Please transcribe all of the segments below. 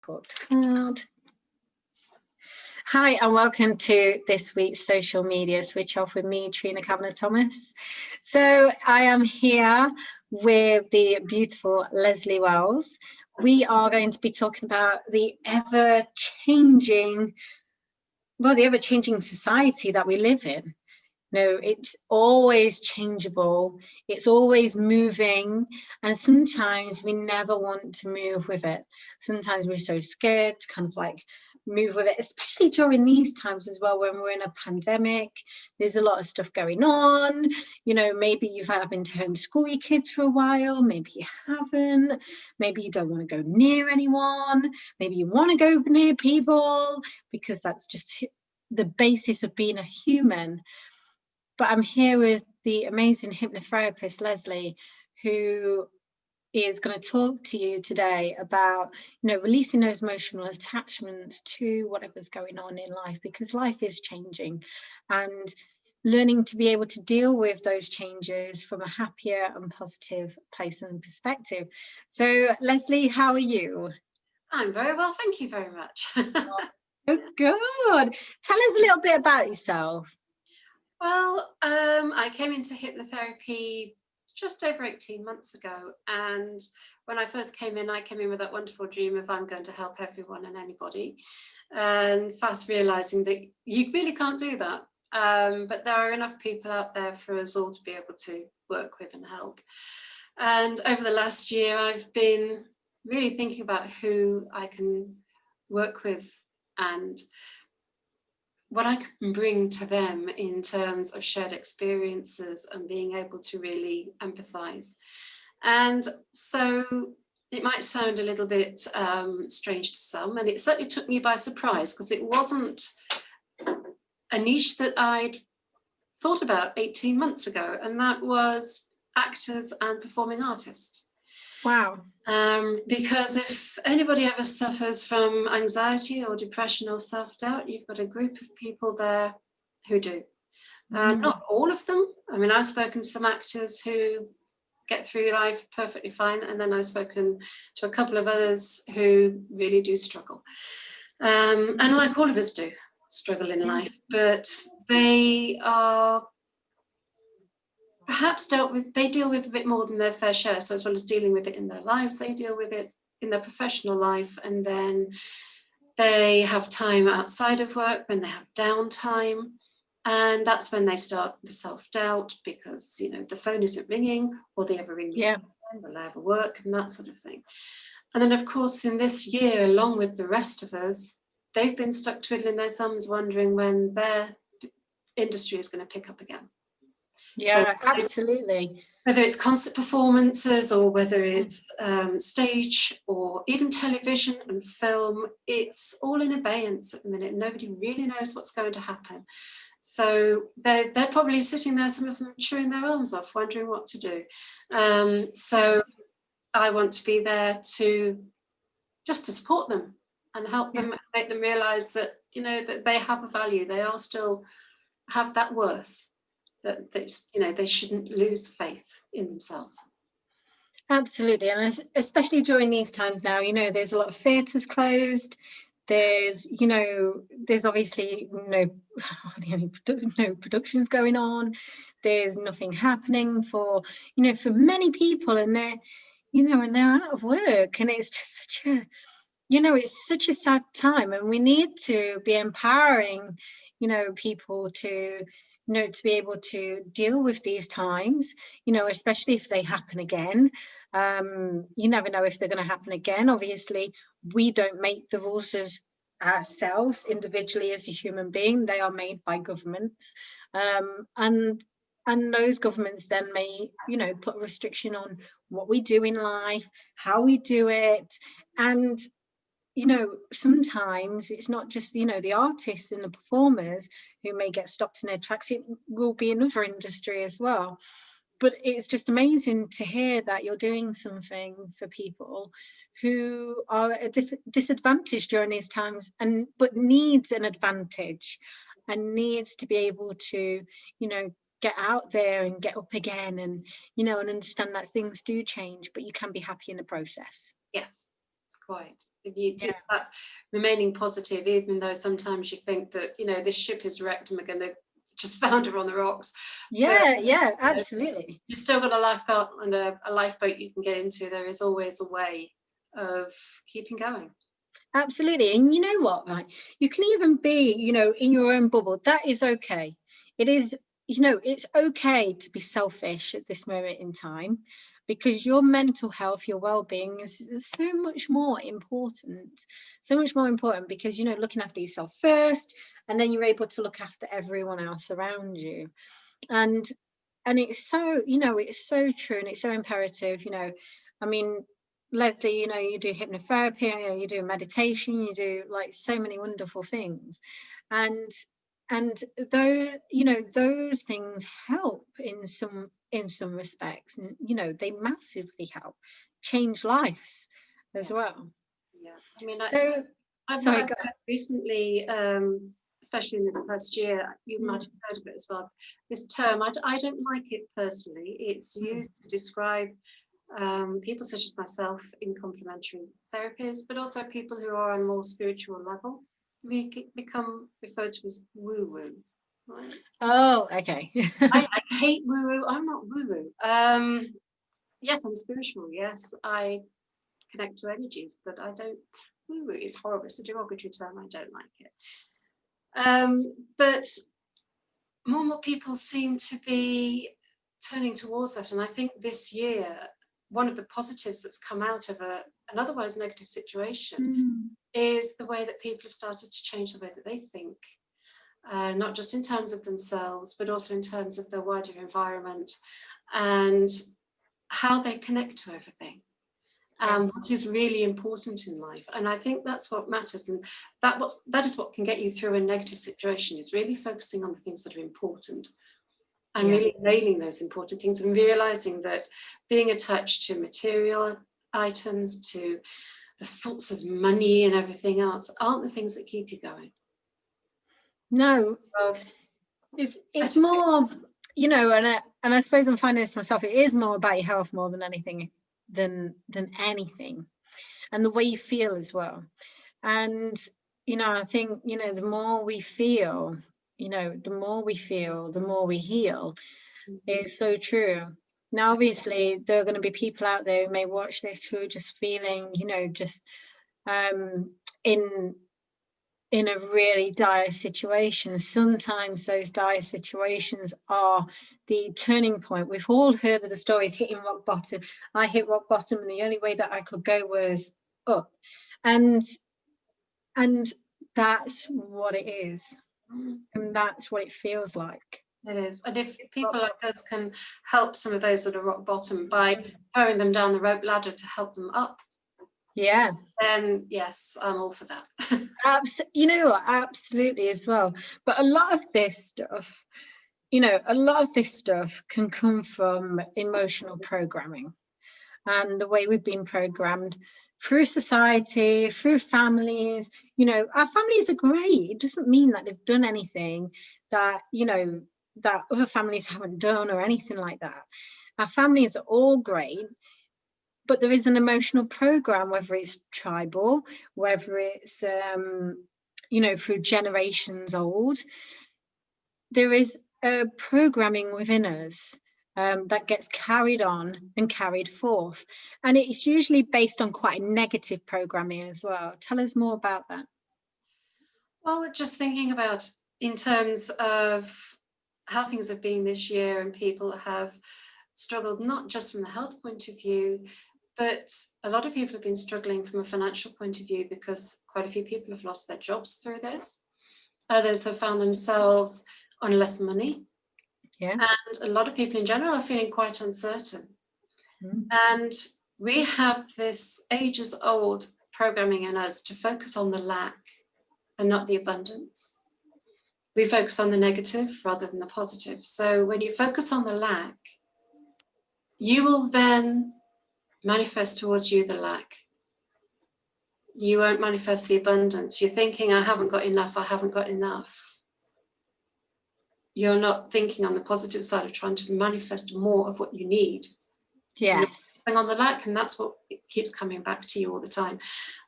Cloud. Hi and welcome to this week's Social Media Switch Off with me, Trina Kavanagh-Thomas. So I am here with the beautiful Lesley Wells. We are going to be talking about the ever-changing society that we live in. No, it's always changeable, it's always moving, and sometimes we never want to move with it. Sometimes we're so scared to kind of like move with it, especially during these times as well, when we're in a pandemic. There's a lot of stuff going on. You know, maybe you've been to homeschool your kids for a while, maybe you haven't, maybe you don't want to go near anyone, maybe you want to go near people because that's just the basis of being a human. But I'm here with the amazing hypnotherapist, Lesley, who is going to talk to you today about, releasing those emotional attachments to whatever's going on in life, because life is changing, and learning to be able to deal with those changes from a happier and positive place and perspective. So, Lesley, how are you? I'm very well, thank you very much. Oh, good. Tell us a little bit about yourself. Well, I came into hypnotherapy just over 18 months ago, and when I first came in with that wonderful dream of I'm going to help everyone and anybody, and fast realizing that you really can't do that, but there are enough people out there for us all to be able to work with and help. And over the last year I've been really thinking about who I can work with and what I can bring to them in terms of shared experiences and being able to really empathise. And so it might sound a little bit strange to some, and it certainly took me by surprise because it wasn't a niche that I'd thought about 18 months ago, and that was actors and performing artists. Wow. Because if anybody ever suffers from anxiety or depression or self-doubt, you've got a group of people there who do. Not all of them. I mean, I've spoken to some actors who get through life perfectly fine, and then I've spoken to a couple of others who really do struggle. And like all of us do struggle in life, but they are perhaps deal with a bit more than their fair share. So as well as dealing with it in their lives, they deal with it in their professional life, and then they have time outside of work when they have downtime, and that's when they start the self-doubt because the phone isn't ringing, or they ever ring again, will they ever work, and that sort of thing. And then of course in this year, along with the rest of us, they've been stuck twiddling their thumbs wondering when their industry is going to pick up again. Yeah, so, absolutely. Whether it's concert performances or whether it's stage or even television and film, it's all in abeyance at the minute. Nobody really knows what's going to happen. So they're probably sitting there, some of them chewing their arms off, wondering what to do. So I want to be there to support them and help them, make them realise that, that they have a value. They are still have that worth. That they shouldn't lose faith in themselves. Absolutely, and especially during these times now, there's a lot of theatres closed. There's obviously no productions going on. There's nothing happening for many people, and they're out of work, and it's just such a sad time, and we need to be empowering people to to be able to deal with these times, especially if they happen again. You never know if they're going to happen again. Obviously, we don't make the rules as ourselves individually as a human being. They are made by governments, and those governments then may put a restriction on what we do in life, how we do it. And sometimes it's not just the artists and the performers who may get stopped in their tracks. It will be another industry as well. But it's just amazing to hear that you're doing something for people who are at a disadvantage during these times, but needs an advantage and needs to be able to get out there and get up again, and and understand that things do change, but you can be happy in the process. Yes, quite. It's that remaining positive, even though sometimes you think that, you know, this ship is wrecked and we're going to just founder on the rocks. Yeah, absolutely. You've still got a lifeboat and a lifeboat you can get into. There is always a way of keeping going. Absolutely. And you know what, right? You can even be, you know, in your own bubble. That is okay. It is, you know, it's okay to be selfish at this moment in time, because your mental health, your well-being is so much more important. So much more important, because, you know, looking after yourself first, and then you're able to look after everyone else around you. And it's so, you know, it's so true, and it's so imperative, you know. I mean, Lesley, you know, you do hypnotherapy, you know, you do meditation, you do like so many wonderful things, and those, you know, those things help in some respects, and you know, they massively help change lives as well. Yeah, I mean, So I've recently, especially in this past year, you might have heard of it as well. This term, I don't like it personally. It's used to describe people such as myself in complementary therapies, but also people who are on a more spiritual level. We become referred to as woo-woo. Right? Oh, okay. I hate woo-woo. I'm not woo-woo. Yes, I'm spiritual. Yes, I connect to energies, but I don't. Woo-woo is horrible. It's a derogatory term. I don't like it. But more and more people seem to be turning towards that, and I think this year, one of the positives that's come out of an otherwise negative situation is the way that people have started to change the way that they think, not just in terms of themselves, but also in terms of the wider environment and how they connect to everything. What is really important in life. And I think that's what matters, and that is what can get you through a negative situation, is really focusing on the things that are important, and really nailing those important things, and realizing that being attached to material items, to the thoughts of money and everything else, aren't the things that keep you going. No, it's more, you know, and I suppose I'm finding this myself, it is more about your health more than anything, than anything, and the way you feel as well. And you know, I think, you know, the more we feel, you know, the more we feel, the more we heal. It's so true. Now, obviously, there are going to be people out there who may watch this who are just feeling, you know, just in a really dire situation. Sometimes those dire situations are the turning point. We've all heard of the stories, hitting rock bottom. I hit rock bottom, and the only way that I could go was up. And that's what it is. And that's what it feels like. It is. And if people like us can help some of those at a rock bottom by throwing them down the rope ladder to help them up, then yes, I'm all for that. You know, absolutely as well. But a lot of this stuff, you know, a lot of this stuff can come from emotional programming, and the way we've been programmed through society, through families. You know, our families are great. It doesn't mean that they've done anything that, you know, that other families haven't done or anything like that. Our families are all great, but there is an emotional program, whether it's tribal, whether it's you know, through generations old. There is a programming within us that gets carried on and carried forth, and it's usually based on quite negative programming as well. Tell us more about that. Well, just thinking about in terms of how things have been this year, and people have struggled not just from the health point of view, but a lot of people have been struggling from a financial point of view, because quite a few people have lost their jobs through this. Others have found themselves on less money. And a lot of people in general are feeling quite uncertain. And we have this ages-old programming in us to focus on the lack and not the abundance. We focus on the negative rather than the positive. So when you focus on the lack, you will then manifest towards you the lack. You won't manifest the abundance. You're thinking, I haven't got enough, I haven't got enough. You're not thinking on the positive side of trying to manifest more of what you need. Yes. something on the lack, and that's what it keeps coming back to you all the time.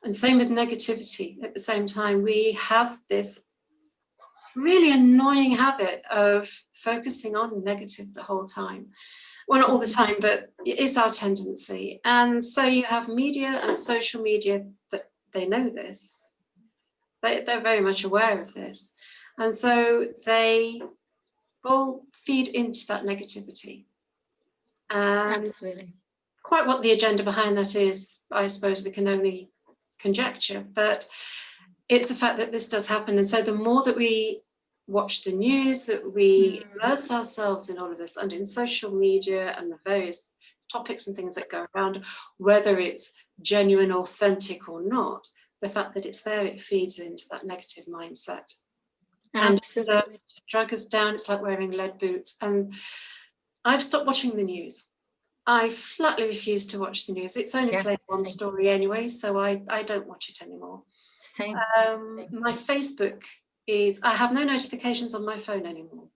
And same with negativity. At the same time, we have this really annoying habit of focusing on negative the whole time. Well, not all the time, but it is our tendency. And so you have media and social media that they know this. They're very much aware of this. And so they will feed into that negativity. And Absolutely. quite what the agenda behind that is, I suppose we can only conjecture, but it's the fact that this does happen. And so the more that we watch the news, that we immerse ourselves in all of this and in social media and the various topics and things that go around, whether it's genuine, authentic or not, the fact that it's there, it feeds into that negative mindset. Absolutely. And to drag us down, it's like wearing lead boots. And I've stopped watching the news. I flatly refuse to watch the news. It's only playing one story anyway, so I don't watch it anymore. Same. My Facebook is, I have no notifications on my phone anymore.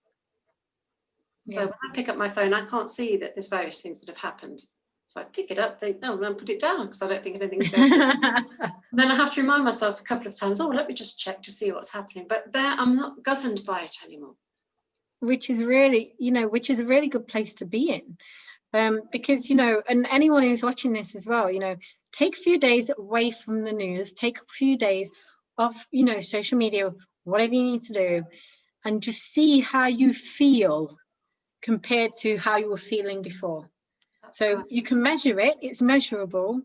So when I pick up my phone, I can't see that there's various things that have happened. So I pick it up, think, no, and put it down because I don't think anything's going on. Then I have to remind myself a couple of times, oh, let me just check to see what's happening. But there, I'm not governed by it anymore. Which is really, which is a really good place to be in. Because, and anyone who's watching this as well, take a few days away from the news, take a few days off, social media, whatever you need to do, and just see how you feel compared to how you were feeling before. That's so right. You can measure it, it's measurable.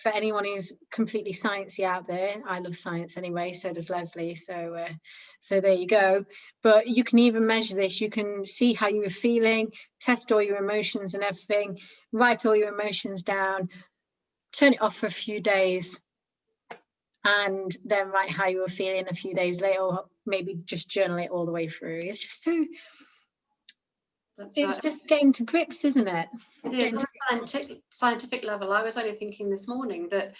For anyone who's completely sciencey out there, I love science anyway, so does Lesley, so there you go. But you can even measure this, you can see how you were feeling, test all your emotions and everything, write all your emotions down, turn it off for a few days, and then write how you were feeling a few days later, or maybe just journal it all the way through. It's just so... It's just getting to grips, isn't it? It is. On a scientific level, I was only thinking this morning that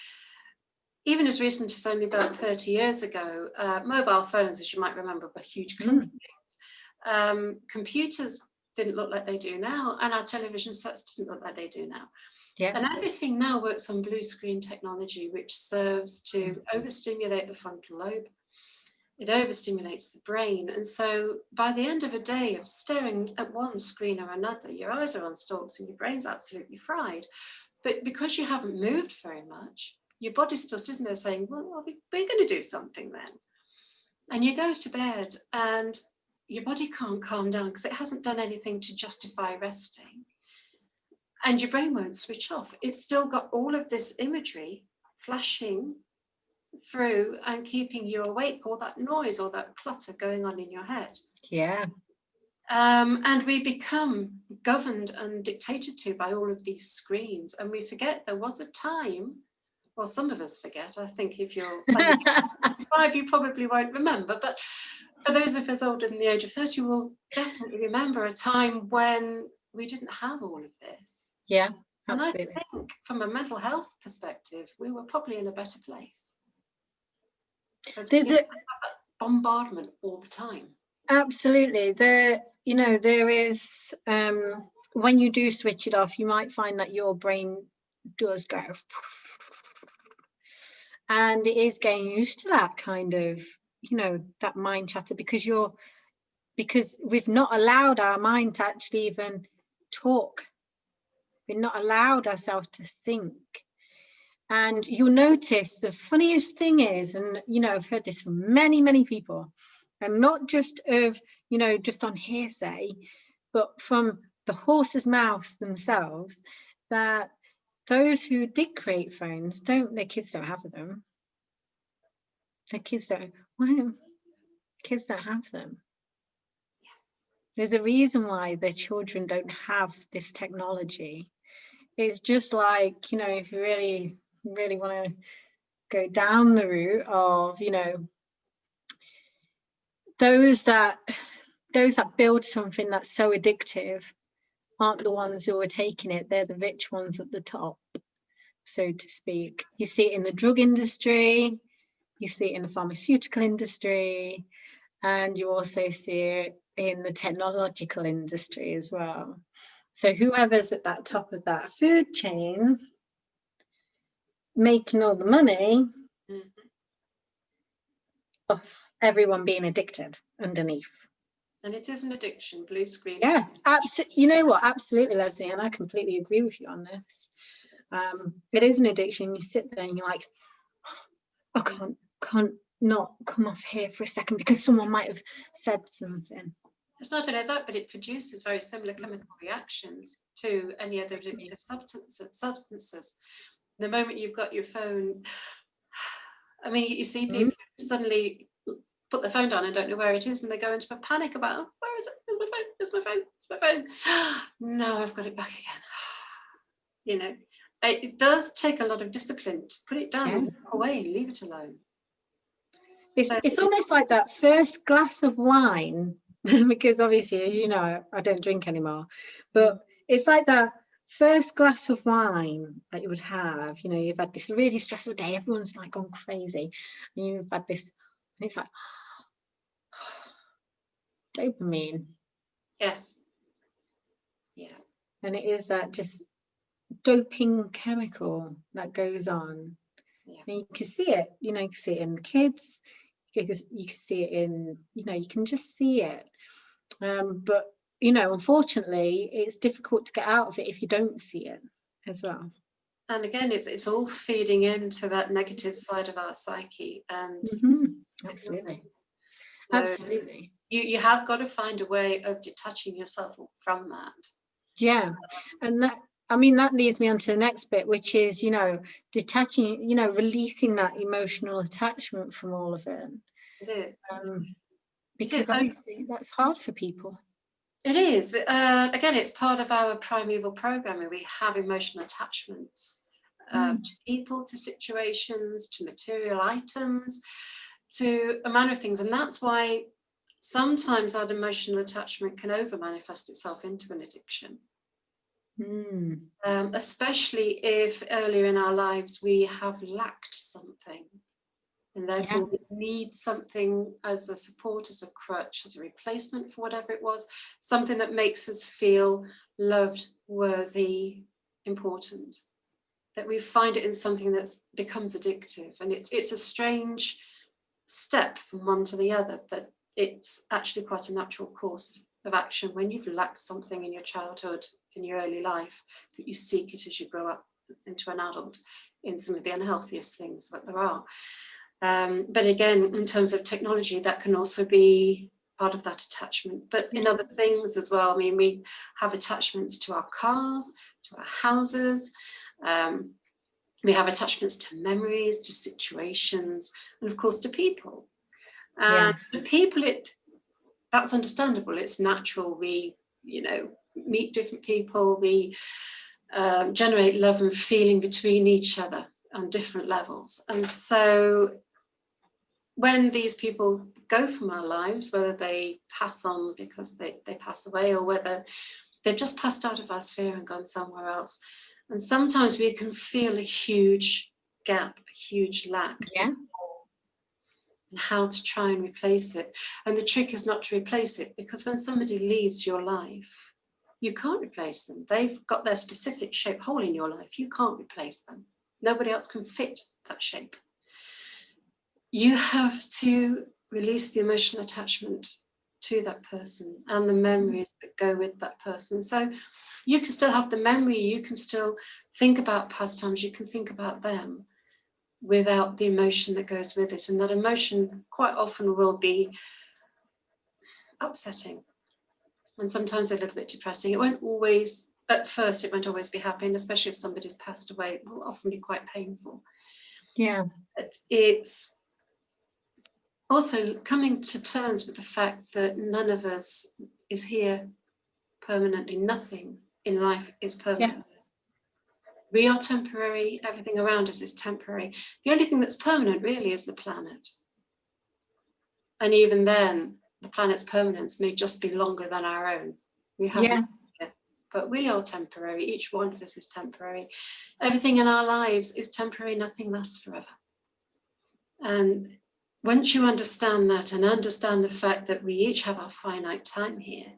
even as recent as only about 30 years ago, mobile phones, as you might remember, were huge clunky things. Computers didn't look like they do now, and our television sets didn't look like they do now. Yeah. And everything now works on blue screen technology, which serves to overstimulate the frontal lobe. It overstimulates the brain. And so by the end of a day of staring at one screen or another, your eyes are on stalks and your brain's absolutely fried. But because you haven't moved very much, your body's still sitting there saying, well, we're going to do something then. And you go to bed and your body can't calm down because it hasn't done anything to justify resting. And your brain won't switch off. It's still got all of this imagery flashing through and keeping you awake, all that noise, all that clutter going on in your head. Yeah. And we become governed and dictated to by all of these screens, and we forget there was a time, well, some of us forget. I think if you're under 5, you probably won't remember, but for those of us older than the age of 30, we'll definitely remember a time when we didn't have all of this. Yeah, absolutely. And I think from a mental health perspective, we were probably in a better place. There's a bombardment all the time. Absolutely. There is when you do switch it off, you might find that your brain does go, and it is getting used to that kind of, that mind chatter, because we've not allowed our mind to actually even talk. We've not allowed ourselves to think. And you'll notice the funniest thing is, and I've heard this from many, many people, and not just just on hearsay, but from the horse's mouths themselves, that those who did create phones, their kids don't have them. Their kids don't. Well, kids don't have them. Yes. There's a reason why their children don't have this technology. It's just like, if you really want to go down the route of those that build something that's so addictive aren't the ones who are taking it. They're the rich ones at the top, so to speak. You see it in the drug industry, you see it in the pharmaceutical industry, and you also see it in the technological industry as well. So whoever's at that top of that food chain, making all the money off everyone being addicted underneath. And it is an addiction, blue screen. Yeah, absolutely. You know what? Absolutely, Lesley, and I completely agree with you on this. It is an addiction. You sit there and you're like, I can't not come off here for a second because someone might have said something. It's not only that, but it produces very similar chemical reactions to any other addictive substances. The moment you've got your phone, I mean, you see people suddenly put their phone down and don't know where it is, and they go into a panic about, where is it? Where's my phone? Where's my phone? It's my phone. No, I've got it back again. You know, it does take a lot of discipline to put it down, and walk away, and leave it alone. It's almost like that first glass of wine, because obviously, as you know, I don't drink anymore, but it's like that first glass of wine that you would have, you know, you've had this really stressful day, everyone's like gone crazy, and you've had this, and it's like dopamine. Yes. Yeah. And it is that just doping chemical that goes on. Yeah. And you can see it, you know, you can see it in kids, because you can see it in, you know, you can just see it. But, you know, unfortunately, it's difficult to get out of it if you don't see it as well. And again, it's all feeding into that negative side of our psyche. And absolutely. So absolutely. You have got to find a way of detaching yourself from that. Yeah. And that, I mean, that leads me on to the next bit, which is, you know, detaching, you know, releasing that emotional attachment from all of it. It is. Because obviously that's hard for people. It is. Again, it's part of our primeval programming. We have emotional attachments to people, to situations, to material items, to a manner of things. And that's why sometimes our emotional attachment can over-manifest itself into an addiction. Especially if earlier in our lives we have lacked something, and therefore we need something as a support, as a crutch, as a replacement for whatever it was, something that makes us feel loved, worthy, important, that we find it in something that becomes addictive. And it's a strange step from one to the other, but it's actually quite a natural course of action when you've lacked something in your childhood, in your early life, that you seek it as you grow up into an adult in some of the unhealthiest things that there are. But again, in terms of technology, that can also be part of that attachment, but in other things as well. I mean, we have attachments to our cars, to our houses, we have attachments to memories, to situations, and of course to people. And the people, that's understandable, it's natural. We, you know, meet different people, we generate love and feeling between each other on different levels. And so when these people go from our lives, whether they pass on because they pass away, or whether they've just passed out of our sphere and gone somewhere else, and sometimes we can feel a huge gap, a huge lack. And how to try and replace it. And the trick is not to replace it, because when somebody leaves your life, you can't replace them. They've got their specific shaped hole in your life. You can't replace them. Nobody else can fit that shape. You have to release the emotional attachment to that person and the memories that go with that person. So you can still have the memory, you can still think about past times, you can think about them, without the emotion that goes with it. And that emotion quite often will be upsetting, and sometimes a little bit depressing. It won't always, at first, it won't always be happy, and especially if somebody's passed away, it will often be quite painful. But it's also coming to terms with the fact that none of us is here permanently. Nothing in life is permanent. We are temporary, everything around us is temporary. The only thing that's permanent really is the planet. And even then, the planet's permanence may just be longer than our own. We have but we are temporary, each one of us is temporary. Everything in our lives is temporary, nothing lasts forever. And once you understand that, and understand the fact that we each have our finite time here,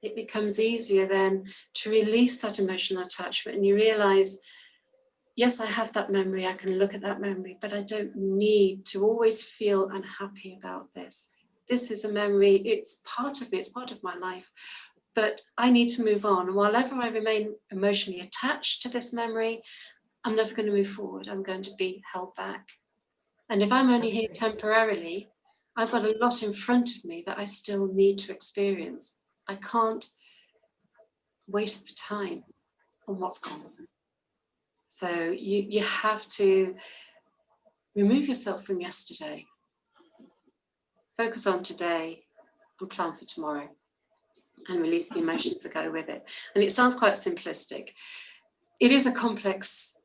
it becomes easier then to release that emotional attachment, and you realize, yes, I have that memory, I can look at that memory, but I don't need to always feel unhappy about this. This is a memory, it's part of me, it's part of my life, but I need to move on. And while ever I remain emotionally attached to this memory, I'm never going to move forward. I'm going to be held back. And if I'm only here temporarily, I've got a lot in front of me that I still need to experience. I can't waste the time on what's gone. So you have to remove yourself from yesterday, focus on today, and plan for tomorrow, and release the emotions that go with it. And it sounds quite simplistic. It is a complex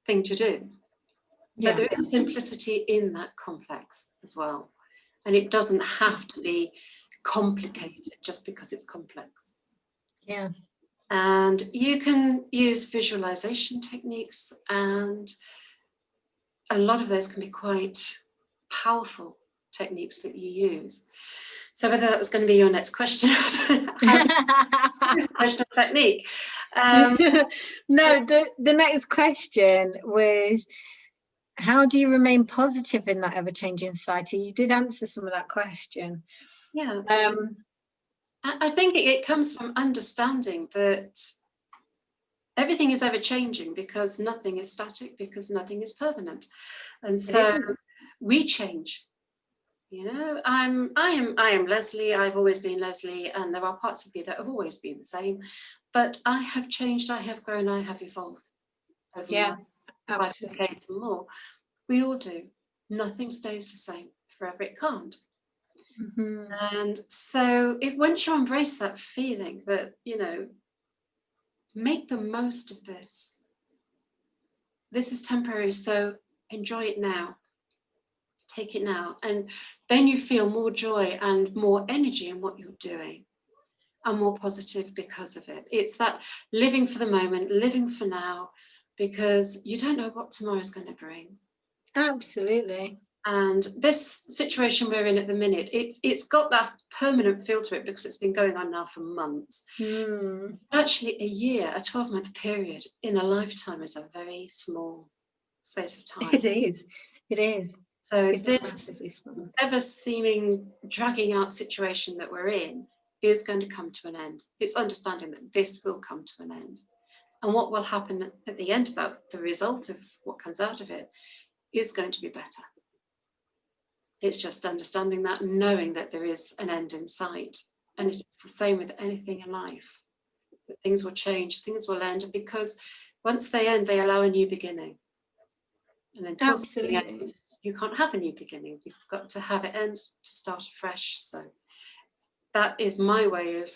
thing to do, but there is a simplicity in that complex as well. And it doesn't have to be complicated just because it's complex. Yeah. And you can use visualization techniques, and a lot of those can be quite powerful techniques that you use. So whether that was going to be your next question, how to use emotional technique. No, the next question was, how do you remain positive in that ever-changing society? You did answer some of that question. Yeah. I think it comes from understanding that everything is ever changing, because nothing is static, because nothing is permanent. And so we change. You know, I am Lesley, I've always been Lesley, and there are parts of me that have always been the same, but I have changed, I have grown, I have evolved over 5 decades and more. We all do. Nothing stays the same forever, it can't. And so once you embrace that feeling that, you know, make the most of this. This is temporary, so enjoy it now. Take it now. And then you feel more joy and more energy in what you're doing, and more positive because of it. It's that living for the moment, living for now, because you don't know what tomorrow's going to bring. Absolutely. And this situation we're in at the minute, it's got that permanent feel to it because it's been going on now for months. Actually, a year, a 12-month period in a lifetime is a very small space of time. It is. It is. So it's this ever-seeming dragging out situation that we're in is going to come to an end. It's understanding that this will come to an end. And what will happen at the end of that, the result of what comes out of it, is going to be better. It's just understanding that and knowing that there is an end in sight. And it's the same with anything in life, that things will change, things will end, because once they end, they allow a new beginning. And until something ends, you can't have a new beginning. You've got to have it end to start afresh. So that is my way of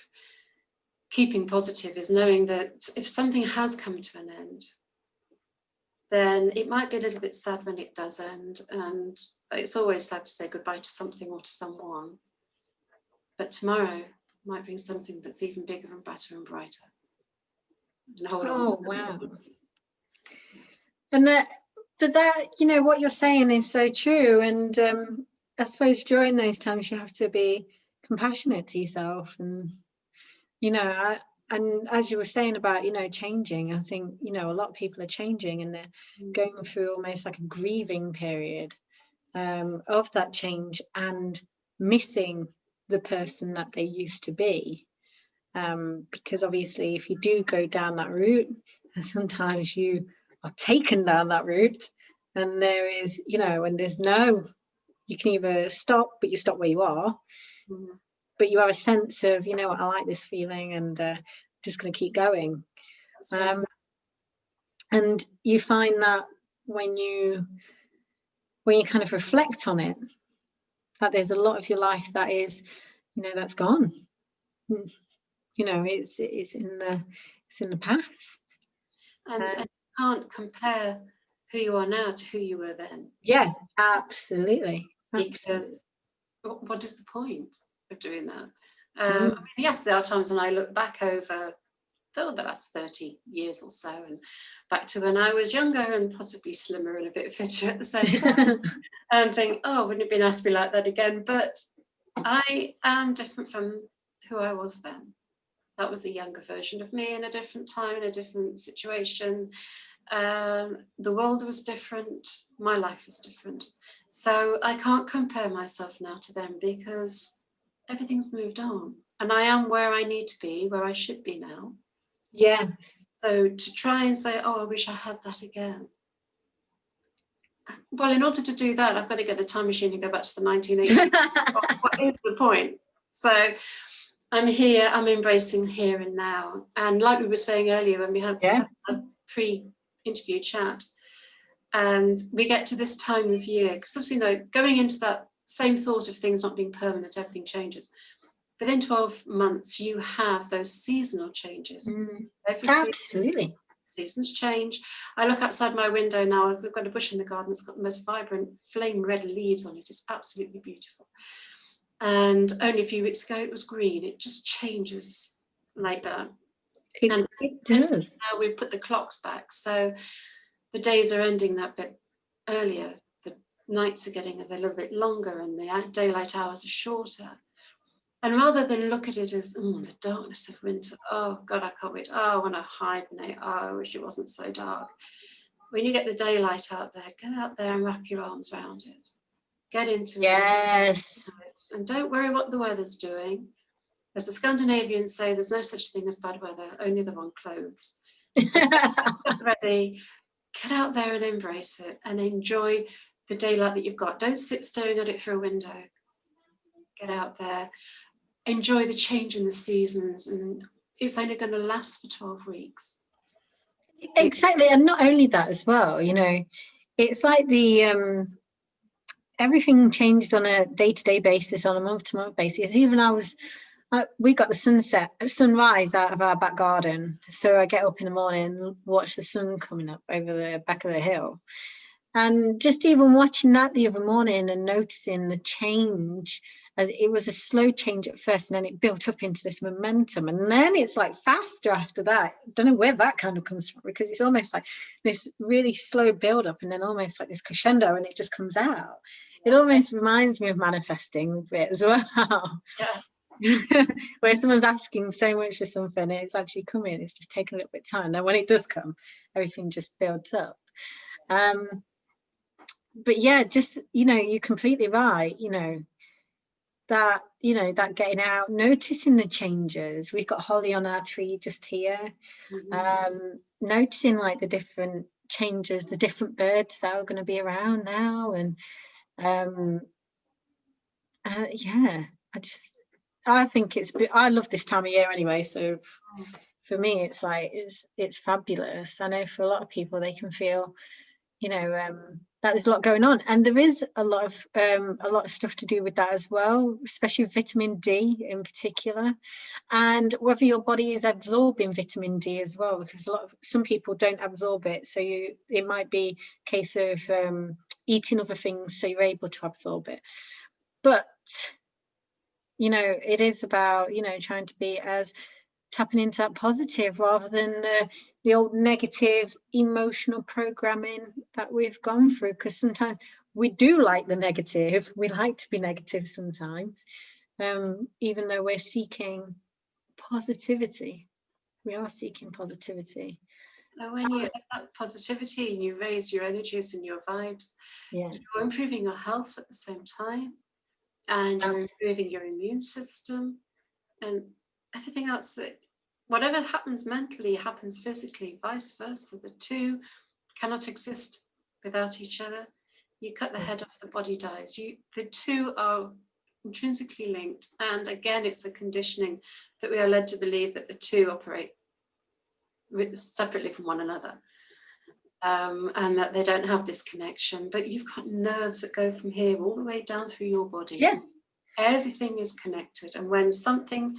keeping positive, is knowing that if something has come to an end, then it might be a little bit sad when it does end, and it's always sad to say goodbye to something or to someone, but tomorrow might bring something that's even bigger and better and brighter. And wow. And that, you know, what you're saying is so true, and I suppose during those times you have to be compassionate to yourself, and you know, and as you were saying about, you know, changing, I think, you know, a lot of people are changing, and they're going through almost like a grieving period of that change, and missing the person that they used to be, because obviously if you do go down that route, and sometimes you are taken down that route, and there is, you know, and there's no, you can either stop, but you stop where you are, but you have a sense of, you know what, I like this feeling, and just going to keep going. And you find that when you kind of reflect on it, that there's a lot of your life that is, you know, that's gone. You know, it's in the past. And you can't compare who you are now to who you were then. Yeah, absolutely. Because what is the point of doing that? I mean, yes, there are times when I look back over the last 30 years or so, and back to when I was younger and possibly slimmer and a bit fitter at the same time, and think, oh, wouldn't it be nice to be like that again? But I am different from who I was then. That was a younger version of me in a different time, in a different situation. The world was different. My life was different. So I can't compare myself now to them because everything's moved on. And I am where I need to be, where I should be now. Yes. So to try and say, oh, I wish I had that again. Well, in order to do that, I've got to get a time machine and go back to the 1980s. What is the point? So I'm here, I'm embracing here and now. And like we were saying earlier, when we had a pre-interview chat, and we get to this time of year, because obviously, going into that same thought of things not being permanent, everything changes. Within 12 months, you have those seasonal changes. Absolutely. Seasons change. I look outside my window now. We've got a bush in the garden that's got the most vibrant flame red leaves on it. It's absolutely beautiful. And only a few weeks ago it was green. It just changes like that. It does. Now we've put the clocks back, so the days are ending that bit earlier. The nights are getting a little bit longer and the daylight hours are shorter. And rather than look at it as the darkness of winter, oh God, I can't wait. Oh, I want to hibernate. Oh, I wish it wasn't so dark. When you get the daylight out there, get out there and wrap your arms around it. Get into it. Yes. And don't worry what the weather's doing. As the Scandinavians say, there's no such thing as bad weather, only the wrong clothes. So get ready, get out there and embrace it and enjoy the daylight that you've got. Don't sit staring at it through a window. Get out there. Enjoy the change in the seasons, and it's only going to last for 12 weeks. Exactly. And not only that as well, it's like everything changes on a day-to-day basis, on a month-to-month basis. Even we got the sunrise out of our back garden, so I get up in the morning and watch the sun coming up over the back of the hill, and just even watching that the other morning and noticing the change, as it was a slow change at first and then it built up into this momentum, and then it's like faster after that. Don't know where that kind of comes from, because it's almost like this really slow build up and then almost like this crescendo and it just comes out. It almost reminds me of manifesting a bit as well. Yeah. Where someone's asking so much for something and it's actually coming, it's just taking a little bit of time. Then when it does come, everything just builds up. But yeah, just you're completely right. That getting out, noticing the changes. We've got holly on our tree just here. Noticing like the different changes, the different birds that are going to be around now, and I think I love this time of year anyway, so for me it's like it's fabulous. I know for a lot of people they can feel that there's a lot going on, and there is a lot of stuff to do with that as well, especially vitamin D in particular, and whether your body is absorbing vitamin D as well, because some people don't absorb it, so it might be a case of eating other things so you're able to absorb it. But it is about trying to be as tapping into that positive rather than the old negative emotional programming that we've gone through, because sometimes we do like the negative. We like to be negative sometimes, even though we're seeking positivity. We are seeking positivity. And when you have that positivity and you raise your energies and your vibes, you're improving your health at the same time, and you're improving your immune system and everything else. That whatever happens mentally happens physically, vice versa. The two cannot exist without each other. You cut the head off, the body dies. The two are intrinsically linked, and again it's a conditioning that we are led to believe that the two operate separately from one another, and that they don't have this connection. But you've got nerves that go from here all the way down through your body. Yeah, everything is connected, and when something,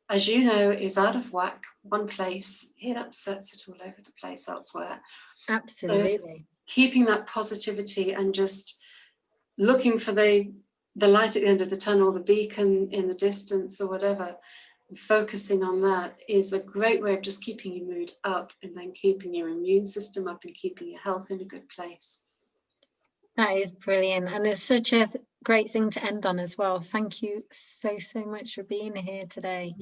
as you know, is out of whack one place, it upsets it all over the place elsewhere. Absolutely. So keeping that positivity and just looking for the light at the end of the tunnel, the beacon in the distance or whatever, focusing on that is a great way of just keeping your mood up and then keeping your immune system up and keeping your health in a good place. That is brilliant, and there's such a great thing to end on as well. Thank you so much for being here today.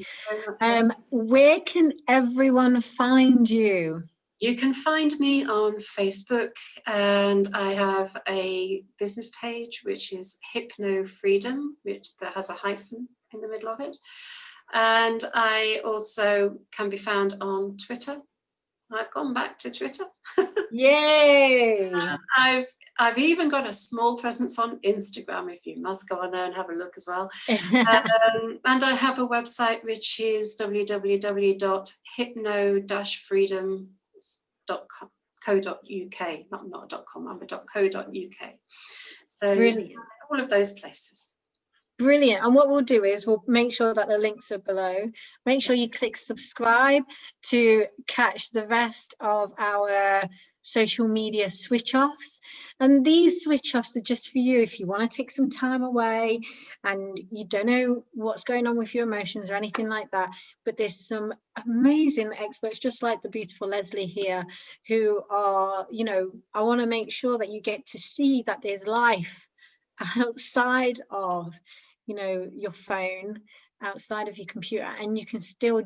Where can everyone find you? You can find me on Facebook, and I have a business page which is Hypno Freedom, which that has a hyphen in the middle of it. And I also can be found on Twitter. I've gone back to Twitter. Yay! I've even got a small presence on Instagram, if you must go on there and have a look as well. And I have a website which is www.hypno-freedom.co.uk, not .com, I'm a .co.uk. So brilliant. All of those places. Brilliant. And what we'll do is we'll make sure that the links are below. Make sure you click subscribe to catch the rest of our social media switch offs. And these switch offs are just for you if you want to take some time away and you don't know what's going on with your emotions or anything like that. But there's some amazing experts, just like the beautiful Lesley here, who are, you know, I want to make sure that you get to see that there's life outside of, you know, your phone, outside of your computer, and you can still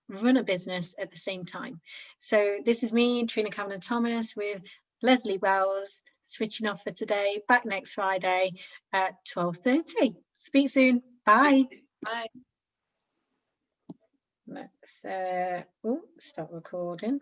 run a business at the same time. So this is me, Trina Kavanagh-Thomas, with Lesley Wells, switching off for today. Back next Friday at 12:30. Speak soon. Bye. Bye. Let's stop recording.